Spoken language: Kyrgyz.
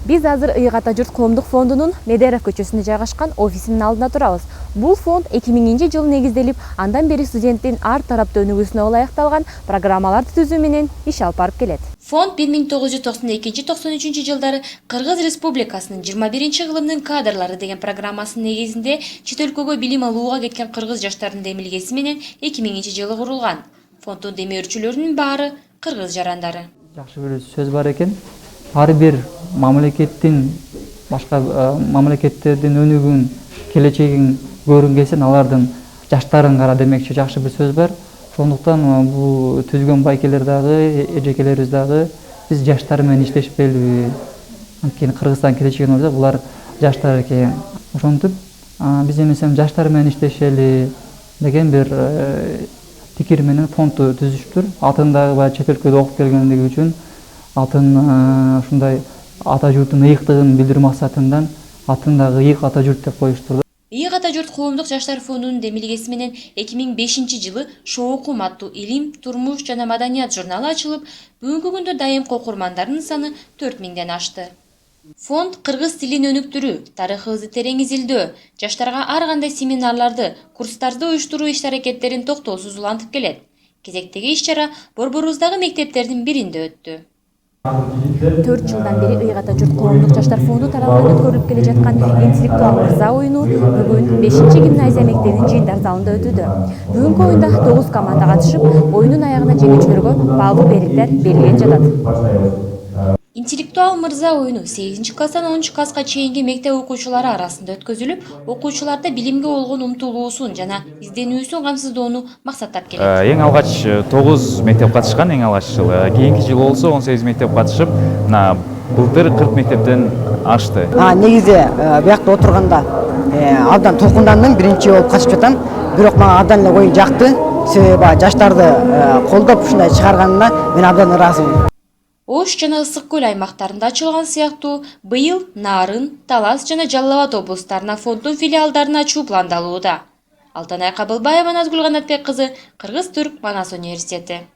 Биз азыр Ыйык Ата Журт коомдук фондунун Медеров көчөсүндө жайгашкан офисинин алдында турабыз. Бул фонд 2000-жылы негизделип, андан бери студенттин ар тараптуу өнүгүүсүнө ылайыкталган программаларды түзүү менен иш алып барып келет. Фонд 1992-93 жылдары Кыргыз Республикасынын 21-кылымдын кадрлары деген программасынын негизинде чет өлкөгө билим алууга кеткен кыргыз жаштарынын демилгеси менен 2000-жылы курулган. Фонддун демөөрчүлөрүнүн баары кыргыз жарандары. Жакшы бир сөз бар экен. Ар бир мамлекеттин башка мамлекеттердин өнүгүүн, келечегин көргүң келсе, алардын жаштарын кара демекчи жакшы бир сөз бар. Сондуктан бул түзгөн байкелер дагы, эжекелерибиз дагы биз жаштар менен иштешпелиби? Анткени Кыргызстан келечегин ойлосок, булар жаштар экен. Ошентип, биз эмесем жаштар менен иштешели деген бир пикир менен фондду түзүштүр. Атын дагы баягы чет өлкөдө окуп келгендиги үчүн атын ушундай ата журттун ыйыктыгын билдирүү максатынан атын дагы Ыйык Ата Журт деп коюштур. Ыйык Ата Журт коомдук жаштар фондунун демилгеси менен 2005-жылы Шоо окум аттуу илим, турмуш жана маданият журналы ачылып, бүгүнкү күндө дайымкы окурмандарынын саны 4000ден ашты. Фонд кыргыз тилин өнүктүрүү, тарыхыбызды терең изилдөө, жаштарга ар кандай семинарларды, курстарды уюштуруу иш-аракеттерин токтоосуз улантып келет. Кезектеги иш-чара борборубуздагы мектептердин биринде өттү. 4 жылдан бери Ыйык Ата Журт коомдук жаштар фонду тарабынан өткөрүлүп келе жаткан интеллектуал мырза оюну бүгүн 5-гимназия мектебинин жыйындар залында өтүүдө. Бүгүнкү оюнда 9 команда катышып, оюнун аягына жеңүүчүлөргө баалуу белгилер берилген жатат. Интеллектуал мырза оюну 8-класстан 10-класска чейинки мектеп окуучулары арасында өткөзүлүп, окуучуларда билимге болгон умтулуусун жана изденүүсүн камсыздоону максаттап келет. Эң алгач 9 мектеп катышкан, эң алгач жылы. Кийинки жылы болсо 18 мектеп катышып, мына былтыр 40 мектептен ашты. Негизи биякта отурганда абдан толкундандым, биринчи болуп катышып жатам. Бирок мага абдан эле оюн жакты. Себеби жаштарды колдоп ушундай чыгарганына мен абдан ыраазымын. Ош жана Ысык көл аймактарында ачылган сыяктуу быйыл Нарын, Талас жана Жалал Абад облустарына фонддун филиалдарын ачуу пландалууда. Алтынай Кабылбаева, Назгүл Канатбек кызы, Кыргыз-Түрк Манас университети.